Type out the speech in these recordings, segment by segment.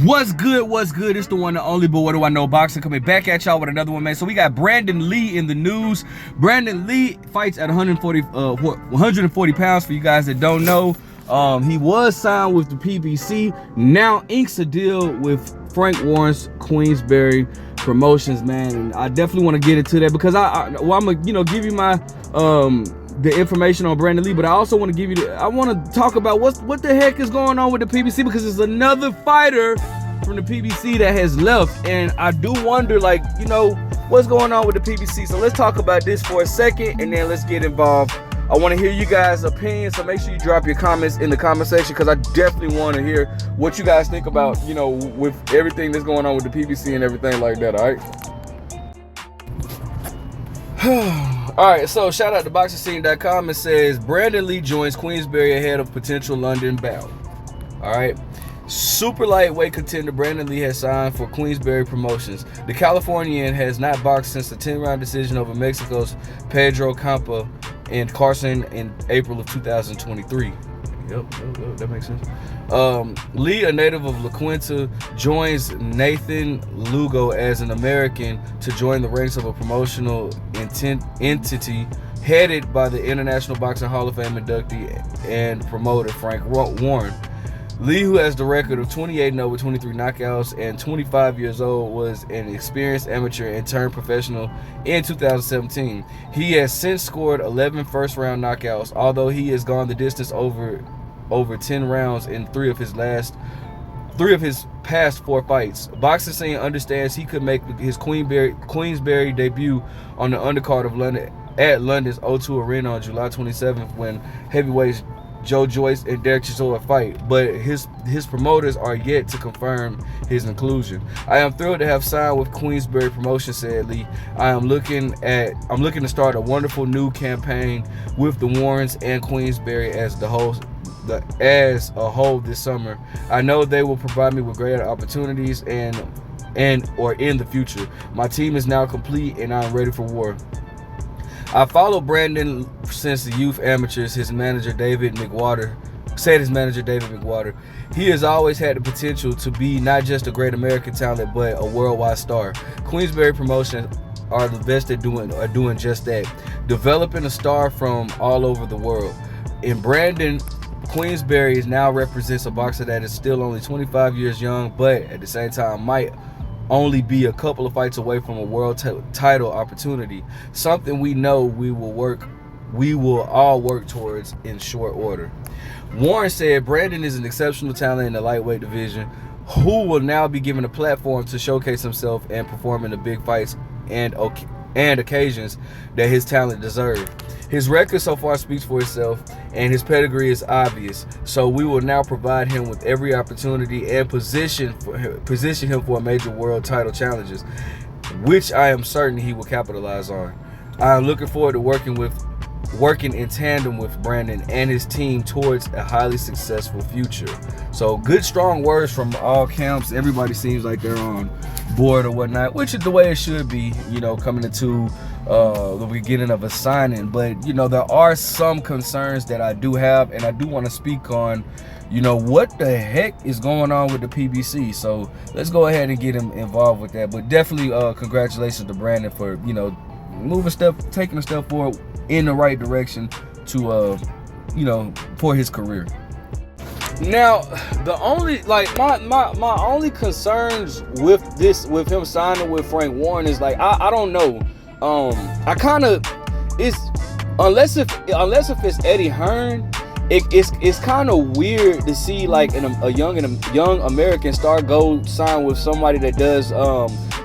What's good? What's good? It's the one and only, but what do I know? Boxing coming back at y'all with another one, man. So we got Brandun Lee in the news. Brandun Lee fights at 140 pounds. For you guys that don't know, he was signed with the PBC. Now inks a deal with Frank Warren's Queensberry Promotions, man. And I definitely want to get into that because I'm gonna give you my the information on Brandun Lee, but I also want to give you I want to talk about what the heck is going on with the PBC, because there's another fighter from the PBC that has left, and I do wonder, like, what's going on with the PBC. So let's talk about this for a second, and then let's get involved. I want to hear you guys' opinions, so make sure you drop your comments in the comment section, because I definitely want to hear what you guys think about, with everything that's going on with the PBC and everything like that. All right. All right, so shout out to BoxingScene.com. It says Brandun Lee joins Queensberry ahead of potential London bout. All right, super lightweight contender Brandun Lee has signed for Queensberry Promotions. The Californian has not boxed since the 10-round decision over Mexico's Pedro Campa and Carson in April of 2023. Yep, that makes sense. Lee, a native of La Quinta, joins Nathan Lugo as an American to join the ranks of a promotional entity headed by the International Boxing Hall of Fame inductee and promoter Frank Warren. Lee, who has the record of 28-0 with 23 knockouts and 25 years old, was an experienced amateur and turned professional in 2017. He has since scored 11 first-round knockouts, although he has gone the distance over 10 rounds in three of his past 4 fights. Boxing Scene understands he could make his Queensberry debut on the undercard of London at London's O2 Arena on July 27th when heavyweights Joe Joyce and Derek Chisora fight, but his promoters are yet to confirm his inclusion. I am thrilled to have signed with Queensberry Promotions, said Lee. I'm looking to start a wonderful new campaign with the Warrens and Queensberry as a whole this summer. I know they will provide me with greater opportunities and or in the future. My team is now complete and I'm ready for war. I followed Brandun since the youth amateurs, his manager David McWater. He has always had the potential to be not just a great American talent, but a worldwide star. Queensberry Promotions are the best at doing just that, developing a star from all over the world. In Brandun, Queensberry now represents a boxer that is still only 25 years young, but at the same time might only be a couple of fights away from a world title opportunity, something we know we will all work towards in short order. Warren said Brandun is an exceptional talent in the lightweight division who will now be given a platform to showcase himself and perform in the big fights and occasions that his talent deserves. His record so far speaks for itself, and his pedigree is obvious. So we will now provide him with every opportunity and position him for major world title challenges, which I am certain he will capitalize on. I am looking forward to working in tandem with Brandun and his team towards a highly successful future. So good, strong words from all camps. Everybody seems like they're on board or whatnot, which is the way it should be, coming into the beginning of a signing. But there are some concerns that I do have, and I do want to speak on what the heck is going on with the PBC. So let's go ahead and get him involved with that. But definitely congratulations to Brandun for taking a step forward in the right direction to for his career. Now, the only my only concerns with him signing with Frank Warren is I don't know. I kind of unless if it's Eddie Hearn, it's kind of weird to see a young American star go sign with somebody that does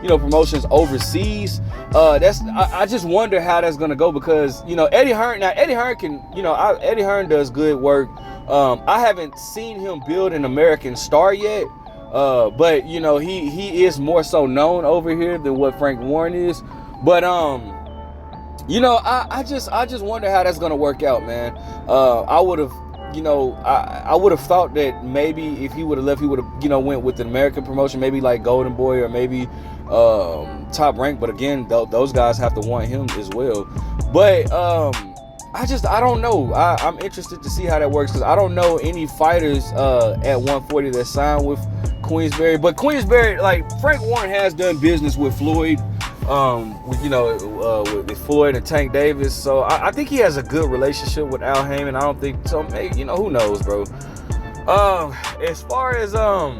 promotions overseas. I just wonder how that's gonna go, because Eddie Hearn Eddie Hearn does good work. I haven't seen him build an American star yet, but he is more so known over here than what Frank Warren is. But I just wonder how that's gonna work out, man. I would have thought that maybe if he would have left, he would have went with an American promotion, maybe like Golden Boy or maybe Top Rank. But again, those guys have to want him as well. But I don't know. I'm interested to see how that works, because I don't know any fighters at 140 that signed with Queensberry. But Queensberry, like, Frank Warren has done business with Floyd, with Floyd and Tank Davis. So I think he has a good relationship with Al Heyman. I don't think so. Maybe, who knows, bro. As far as the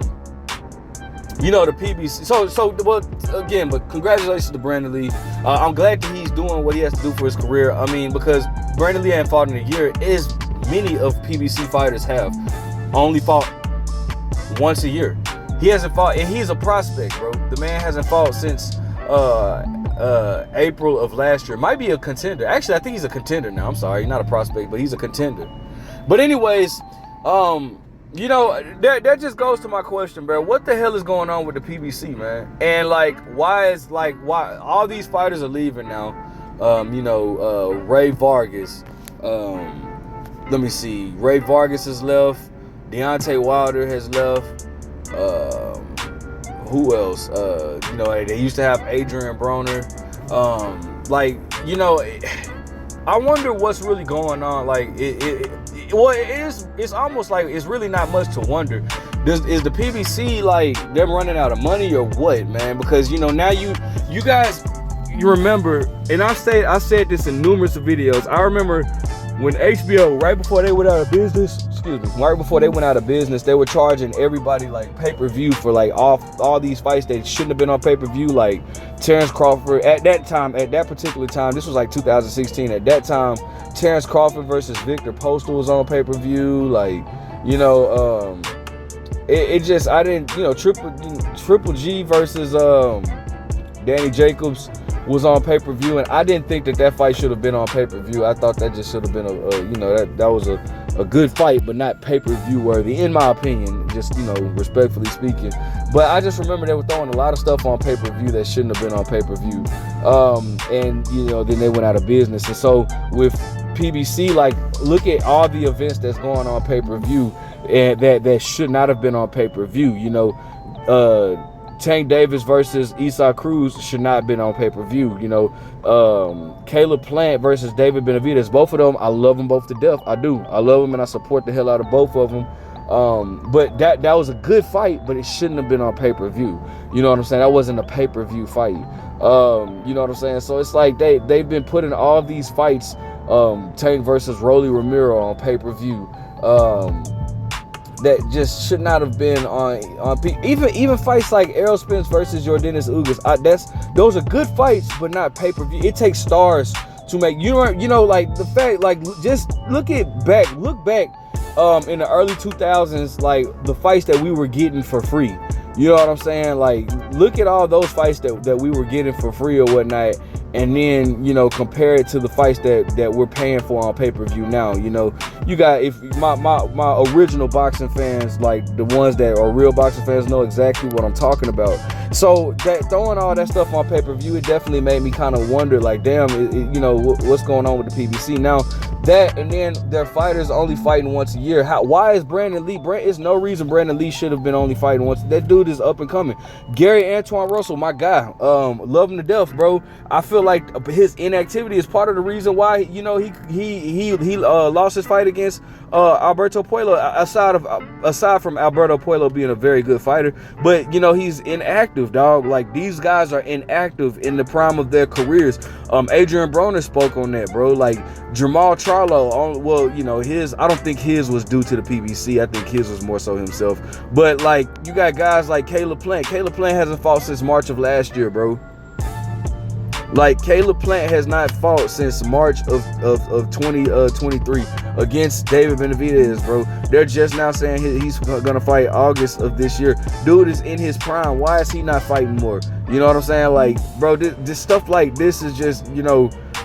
PBC. But congratulations to Brandun Lee. I'm glad that he's doing what he has to do for his career. I mean, because Brandun Lee ain't fought in a year, as many of PBC fighters have only fought once a year. He hasn't fought, and he's a prospect, bro. The man hasn't fought since April of last year. Might be a contender. Actually, I think he's a contender now. I'm sorry, not a prospect, but he's a contender. But anyways, that just goes to my question, bro. What the hell is going on with the PBC, man? And why all these fighters are leaving now? Ray Vargas. Let me see. Ray Vargas has left. Deontay Wilder has left. Who else? They used to have Adrian Broner. I wonder what's really going on. It's almost like it's really not much to wonder. Is the PBC them running out of money or what, man? Because now you guys, you remember, and I said this in numerous videos. I remember when HBO, right before they went out of business, they were charging everybody pay-per-view for all these fights that shouldn't have been on pay-per-view, like Terrence Crawford. At that particular time, this was 2016. At that time, Terrence Crawford versus Victor Postal was on pay-per-view. Triple G versus Danny Jacobs was on pay-per-view, and I didn't think that fight should have been on pay-per-view. I thought that just should have been that was a good fight, but not pay-per-view worthy, in my opinion, just respectfully speaking. But I just remember they were throwing a lot of stuff on pay-per-view that shouldn't have been on pay-per-view. And then they went out of business. And so with PBC, look at all the events that's going on pay-per-view and that should not have been on pay-per-view. Tank Davis versus Isaac Cruz should not have been on pay-per-view. Caleb Plant versus David Benavidez. Both of them, I love them both to death. I do. I love them, and I support the hell out of both of them. But that was a good fight, but it shouldn't have been on pay-per-view. You know what I'm saying? That wasn't a pay-per-view fight. You know what I'm saying? So it's like they've been putting all these fights, Tank versus Rolly Romero on pay-per-view. That just should not have been on even fights like Errol Spence versus Yordenis Ugas. Those are good fights, but not pay-per-view. It takes stars to make the fact, just look back in the early 2000s, the fights that we were getting for free. You know what I'm saying? Look at all those fights that we were getting for free or whatnot, and then compare it to the fights that we're paying for on pay-per-view now. You got, if my original boxing fans, the ones that are real boxing fans, know exactly what I'm talking about. So that throwing all that stuff on pay-per-view, it definitely made me kind of wonder, damn, what's going on with the PBC now. That, and then their fighters only fighting once a year. Why is Brandun Lee? There's no reason Brandun Lee should have been only fighting once. That dude is up and coming. Gary Antoine Russell, my guy, love him to death, bro. I feel like his inactivity is part of the reason why he lost his fight against Alberto Puello. Aside from Alberto Puello being a very good fighter, but he's inactive, dog. These guys are inactive in the prime of their careers. Adrian Broner spoke on that, bro. Jamal Charlo, I don't think his was due to the PBC. I think his was more so himself. But you got guys like Caleb Plant. Caleb Plant hasn't fought since March of last year, bro. Caleb Plant has not fought since March of 2023 against David Benavidez, bro. They're just now saying he's gonna fight August of this year. Dude is in his prime. Why is he not fighting more? You know what I'm saying? Bro, this stuff like this is just,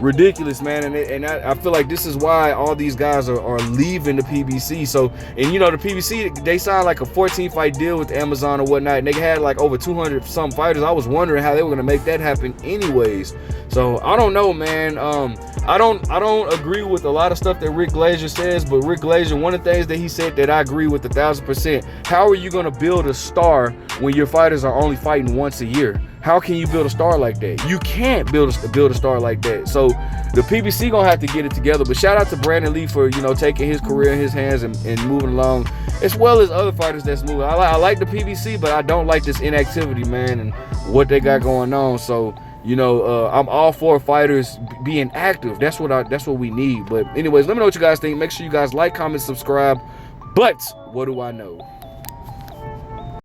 ridiculous, man. And I feel like this is why all these guys are leaving the PBC. So, and the PBC, they signed a 14-fight deal with Amazon or whatnot, and they had over 200 some fighters. I was wondering how they were gonna make that happen anyways. So I don't know, man. I don't agree with a lot of stuff that Rick Glazier says, but Rick Glazier, one of the things that he said that I agree with 1,000%. How are you gonna build a star when your fighters are only fighting once a year? How can you build a star like that? You can't build a star like that. So the PBC gonna have to get it together. But shout out to Brandun Lee for, you know, taking his career in his hands and moving along, as well as other fighters that's moving. I like the PBC, but I don't like this inactivity, man, and what they got going on. So, you know, I'm all for fighters being active. That's what we need. But anyways, let me know what you guys think. Make sure you guys like, comment, subscribe. But what do I know?